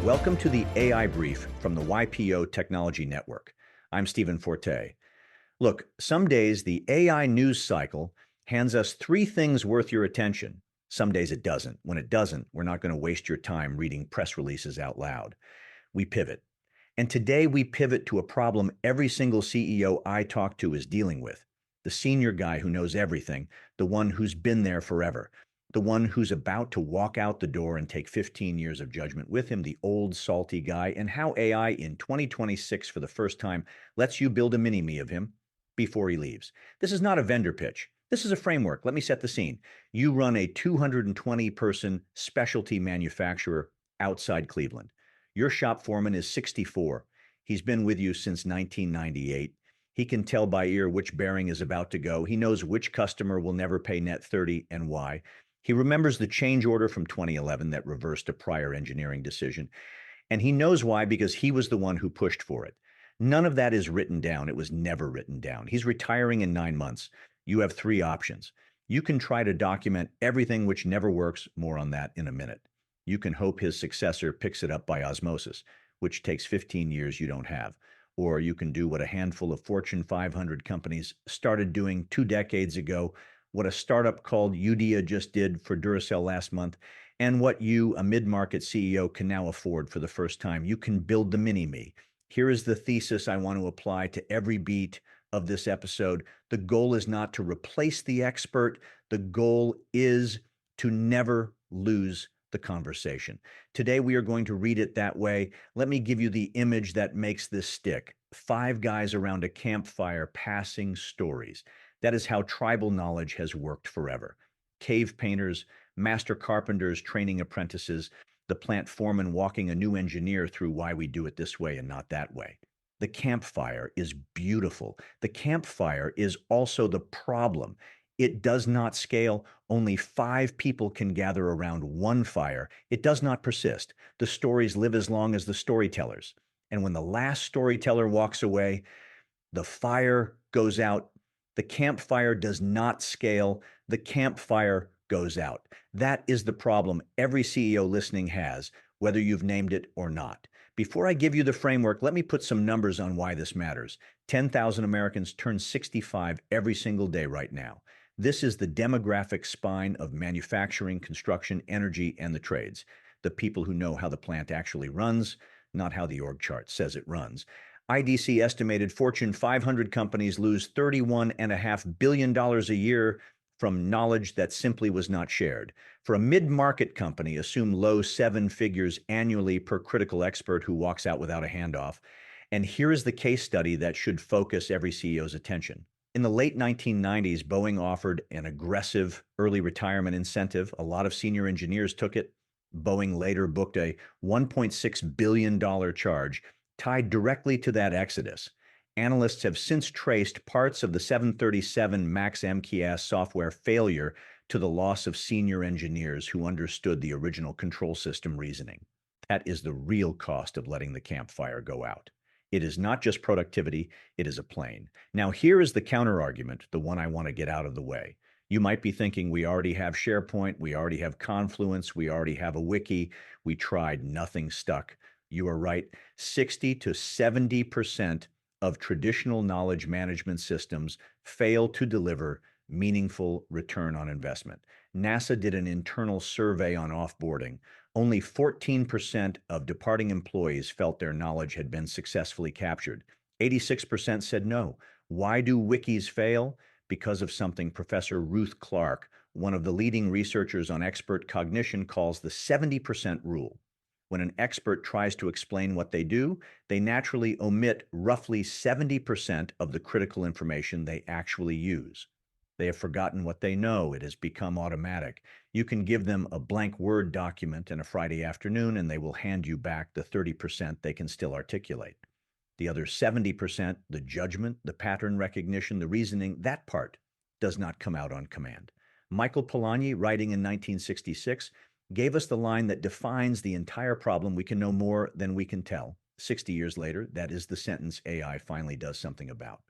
Welcome to the AI Brief from the YPO Technology Network. I'm Stephen Forte. Look, some days the AI news cycle hands us three things worth your attention. Some days it doesn't. When it doesn't, we're not going to waste your time reading press releases out loud. We pivot. And today we pivot to a problem every single CEO I talk to is dealing with. The senior guy who knows everything, the one who's been there forever, the one who's about to walk out the door and take 15 years of judgment with him, the old salty guy, and how AI in 2026 for the first time lets you build a mini-me of him before he leaves. This is not a vendor pitch. This is a framework. Let me set the scene. You run a 220-person specialty manufacturer outside Cleveland. Your shop foreman is 64. He's been with you since 1998. He can tell by ear which bearing is about to go. He knows which customer will never pay net 30 and why. He remembers the change order from 2011 that reversed a prior engineering decision. And he knows why because he was the one who pushed for it. None of that is written down. It was never written down. He's retiring in 9 months. You have three options. You can try to document everything which never works. More on that in a minute. You can hope his successor picks it up by osmosis, which takes 15 years you don't have. Or you can do what a handful of Fortune 500 companies started doing 2 decades ago, what a startup called Udea just did for Duracell last month, and what you, a mid-market CEO, can now afford for the first time. You can build the mini-me. Here is the thesis I want to apply to every beat of this episode. The goal is not to replace the expert. The goal is to never lose the conversation. Today, we are going to read it that way. Let me give you the image that makes this stick. 5 guys around a campfire passing stories. That is how tribal knowledge has worked forever. Cave painters, master carpenters training apprentices, the plant foreman walking a new engineer through why we do it this way and not that way. The campfire is beautiful. The campfire is also the problem. It does not scale. Only 5 people can gather around one fire. It does not persist. The stories live as long as the storytellers. And when the last storyteller walks away, the fire goes out. The campfire does not scale. The campfire goes out. That is the problem every CEO listening has, whether you've named it or not. Before I give you the framework, let me put some numbers on why this matters. 10,000 Americans turn 65 every single day right now. This is the demographic spine of manufacturing, construction, energy, and the trades. The people who know how the plant actually runs, not how the org chart says it runs. IDC estimated Fortune 500 companies lose $31.5 billion a year from knowledge that simply was not shared. For a mid-market company, assume low 7 figures annually per critical expert who walks out without a handoff. And here is the case study that should focus every CEO's attention. In the late 1990s, Boeing offered an aggressive early retirement incentive. A lot of senior engineers took it. Boeing later booked a $1.6 billion charge tied directly to that exodus. Analysts have since traced parts of the 737 MAX MKS software failure to the loss of senior engineers who understood the original control system reasoning. That is the real cost of letting the campfire go out. It is not just productivity, it is a plane. Now, here is the counter-argument, the one I want to get out of the way. You might be thinking we already have SharePoint, we already have Confluence, we already have a wiki. We tried, nothing stuck. You are right. 60 to 70% of traditional knowledge management systems fail to deliver meaningful return on investment. NASA did an internal survey on offboarding. Only 14% of departing employees felt their knowledge had been successfully captured. 86% said no. Why do wikis fail? Because of something Professor Ruth Clark, one of the leading researchers on expert cognition, calls the 70% rule. When an expert tries to explain what they do, they naturally omit roughly 70% of the critical information they actually use. They have forgotten what they know. It has become automatic. You can give them a blank Word document on a Friday afternoon, and they will hand you back the 30% they can still articulate. The other 70%, the judgment, the pattern recognition, the reasoning, that part does not come out on command. Michael Polanyi, writing in 1966, gave us the line that defines the entire problem: we can know more than we can tell. 60 years later, that is the sentence AI finally does something about.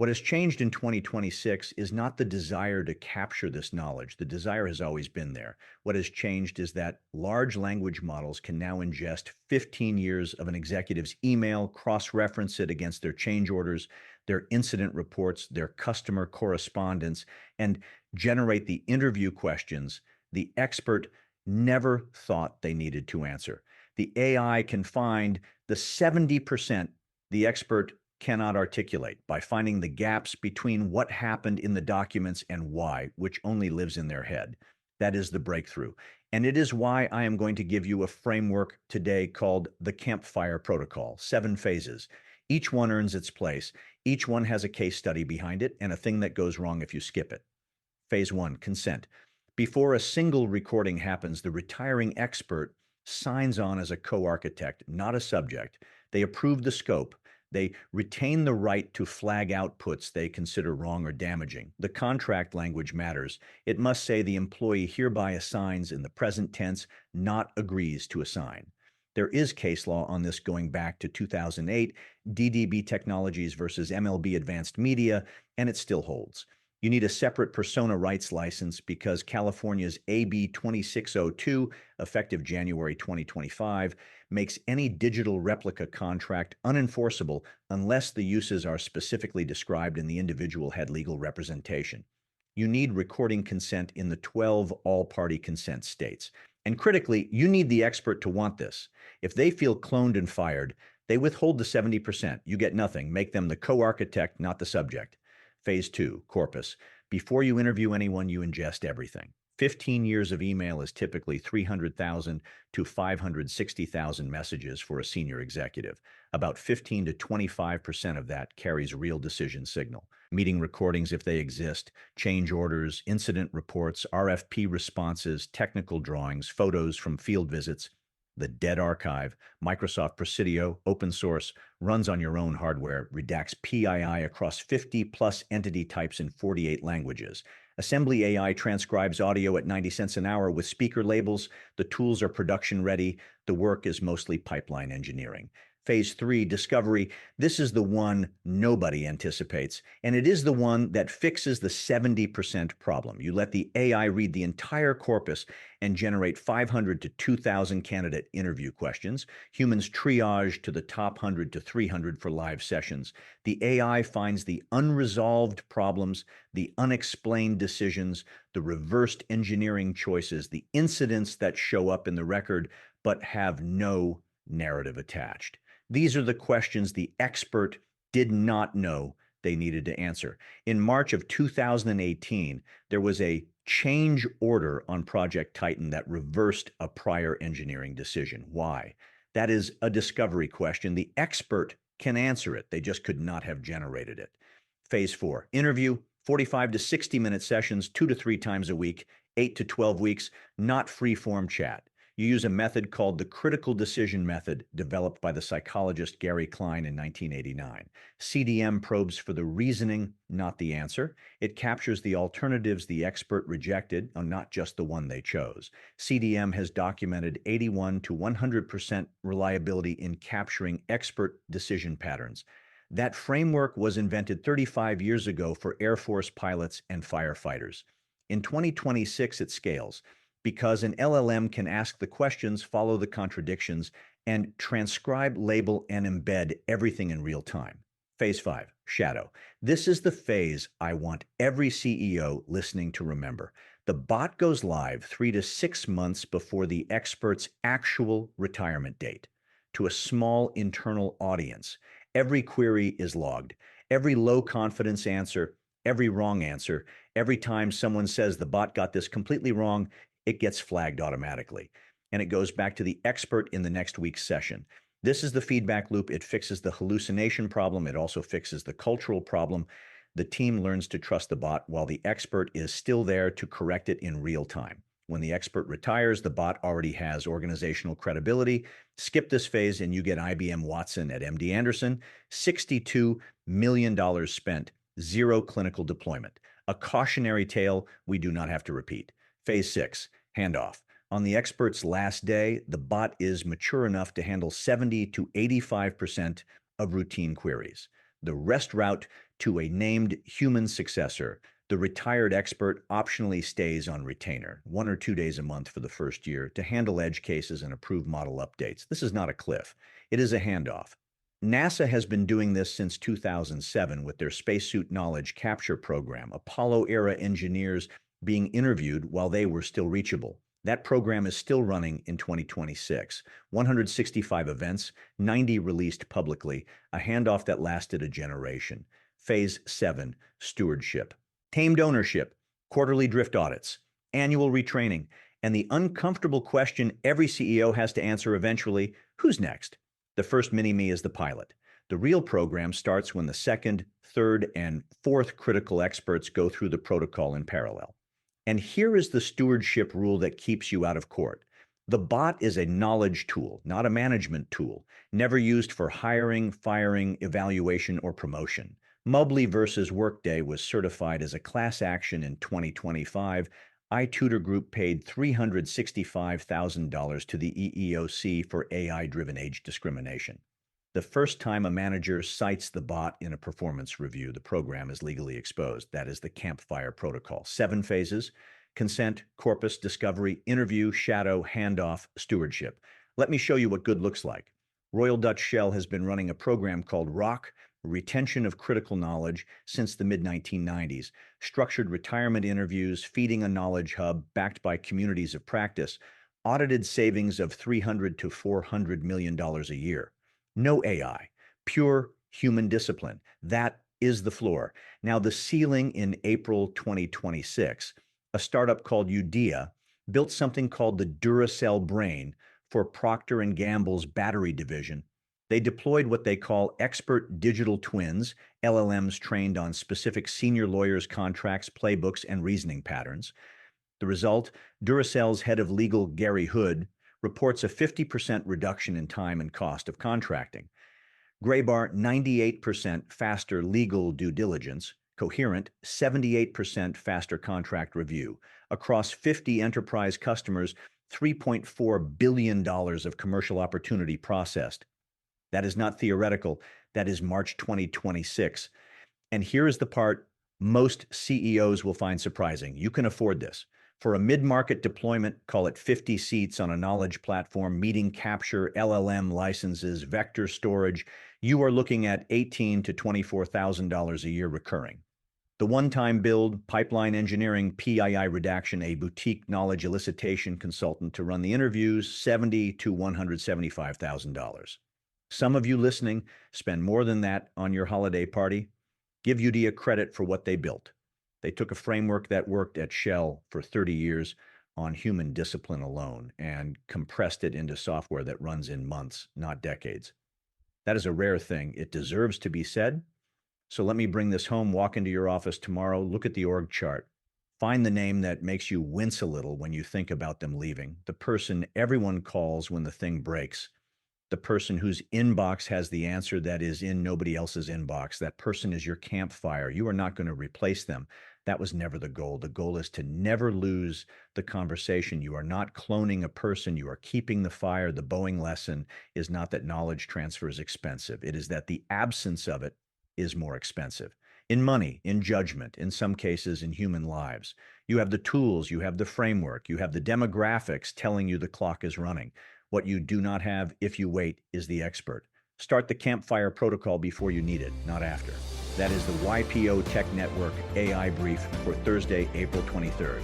What has changed in 2026 is not the desire to capture this knowledge. The desire has always been there. What has changed is that large language models can now ingest 15 years of an executive's email, cross-reference it against their change orders, their incident reports, their customer correspondence, and generate the interview questions the expert never thought they needed to answer. The AI can find the 70% the expert cannot articulate by finding the gaps between what happened in the documents and why, which only lives in their head. That is the breakthrough. And it is why I am going to give you a framework today called the Campfire Protocol, 7 phases. Each one earns its place. Each one has a case study behind it and a thing that goes wrong if you skip it. Phase 1, consent. Before a single recording happens, the retiring expert signs on as a co-architect, not a subject. They approve the scope. They retain the right to flag outputs they consider wrong or damaging. The contract language matters. It must say the employee hereby assigns in the present tense, not agrees to assign. There is case law on this going back to 2008, DDB Technologies versus MLB Advanced Media, and it still holds. You need a separate persona rights license because California's AB 2602, effective January 2025, makes any digital replica contract unenforceable unless the uses are specifically described and the individual had legal representation. You need recording consent in the 12 all-party consent states. And critically, you need the expert to want this. If they feel cloned and fired, they withhold the 70%. You get nothing. Make them the co-architect, not the subject. Phase 2, corpus. Before you interview anyone, you ingest everything. 15 years of email is typically 300,000 to 560,000 messages for a senior executive. About 15 to 25% of that carries real decision signal. Meeting recordings, if they exist, change orders, incident reports, RFP responses, technical drawings, photos from field visits. The dead archive, Microsoft Presidio, open source, runs on your own hardware, redacts PII across 50 plus entity types in 48 languages. Assembly AI transcribes audio at 90 cents an hour with speaker labels. The tools are production ready. The work is mostly pipeline engineering. Phase 3, discovery. This is the one nobody anticipates, and it is the one that fixes the 70% problem. You let the AI read the entire corpus and generate 500 to 2,000 candidate interview questions. Humans triage to the top 100 to 300 for live sessions. The AI finds the unresolved problems, the unexplained decisions, the reversed engineering choices, the incidents that show up in the record but have no narrative attached. These are the questions the expert did not know they needed to answer. In March of 2018, there was a change order on Project Titan that reversed a prior engineering decision. Why? That is a discovery question. The expert can answer it. They just could not have generated it. Phase 4, interview, 45 to 60-minute sessions, 2 to 3 times a week, 8 to 12 weeks, not free-form chat. You use a method called the critical decision method, developed by the psychologist Gary Klein in 1989. CDM probes for the reasoning, not the answer. It captures the alternatives the expert rejected, not just the one they chose. CDM has documented 81 to 100% reliability in capturing expert decision patterns. That framework was invented 35 years ago for Air Force pilots and firefighters. In 2026, it scales, because an LLM can ask the questions, follow the contradictions, and transcribe, label, and embed everything in real time. Phase 5, shadow. This is the phase I want every CEO listening to remember. The bot goes live 3 to 6 months before the expert's actual retirement date to a small internal audience. Every query is logged. Every low confidence answer, every wrong answer, every time someone says the bot got this completely wrong, it gets flagged automatically. And it goes back to the expert in the next week's session. This is the feedback loop. It fixes the hallucination problem. It also fixes the cultural problem. The team learns to trust the bot while the expert is still there to correct it in real time. When the expert retires, the bot already has organizational credibility. Skip this phase and you get IBM Watson at MD Anderson. $62 million spent, 0 clinical deployment. A cautionary tale we do not have to repeat. Phase 6, handoff. On the expert's last day, the bot is mature enough to handle 70 to 85% of routine queries. The rest route to a named human successor. The retired expert optionally stays on retainer, 1 or 2 days a month for the first year, to handle edge cases and approve model updates. This is not a cliff. It is a handoff. NASA has been doing this since 2007 with their spacesuit knowledge capture program, Apollo-era engineers being interviewed while they were still reachable. That program is still running in 2026. 165 events, 90 released publicly, a handoff that lasted a generation. Phase 7, stewardship. Tamed ownership, quarterly drift audits, annual retraining, and the uncomfortable question every CEO has to answer eventually, who's next? The first mini-me is the pilot. The real program starts when the second, third, and fourth critical experts go through the protocol in parallel. And here is the stewardship rule that keeps you out of court. The bot is a knowledge tool, not a management tool, never used for hiring, firing, evaluation, or promotion. Mobley versus Workday was certified as a class action in 2025. iTutor Group paid $365,000 to the EEOC for AI-driven age discrimination. The first time a manager cites the bot in a performance review, the program is legally exposed. That is the Campfire Protocol. 7 phases: consent, corpus, discovery, interview, shadow, handoff, stewardship. Let me show you what good looks like. Royal Dutch Shell has been running a program called ROC, Retention of Critical Knowledge, since the mid-1990s. Structured retirement interviews, feeding a knowledge hub backed by communities of practice, audited savings of $300 to $400 million a year. No AI, pure human discipline. That is the floor. Now, the ceiling in April 2026, a startup called Udea built something called the Duracell Brain for Procter & Gamble's battery division. They deployed what they call expert digital twins, LLMs trained on specific senior lawyers' contracts, playbooks, and reasoning patterns. The result, Duracell's head of legal, Gary Hood, reports a 50% reduction in time and cost of contracting. Graybar, 98% faster legal due diligence. Coherent, 78% faster contract review. Across 50 enterprise customers, $3.4 billion of commercial opportunity processed. That is not theoretical. That is March 2026. And here is the part most CEOs will find surprising. You can afford this. For a mid-market deployment, call it 50 seats on a knowledge platform, meeting capture, LLM licenses, vector storage, you are looking at $18,000 to $24,000 a year recurring. The one-time build, pipeline engineering, PII redaction, a boutique knowledge elicitation consultant to run the interviews, $70,000 to $175,000. Some of you listening spend more than that on your holiday party. Give Udea credit for what they built. They took a framework that worked at Shell for 30 years on human discipline alone and compressed it into software that runs in months, not decades. That is a rare thing. It deserves to be said. So let me bring this home. Walk into your office tomorrow, look at the org chart. Find the name that makes you wince a little when you think about them leaving. The person everyone calls when the thing breaks. The person whose inbox has the answer that is in nobody else's inbox. That person is your campfire. You are not going to replace them. That was never the goal. The goal is to never lose the conversation. You are not cloning a person. You are keeping the fire. The Boeing lesson is not that knowledge transfer is expensive. It is that the absence of it is more expensive. In money, in judgment, in some cases in human lives. You have the tools, you have the framework, you have the demographics telling you the clock is running. What you do not have, if you wait, is the expert. Start the Campfire Protocol before you need it, not after. That is the YPO Tech Network AI Brief for Thursday, April 23rd.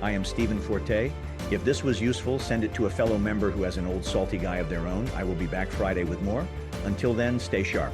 I am Stephen Forte. If this was useful, send it to a fellow member who has an old salty guy of their own. I will be back Friday with more. Until then, stay sharp.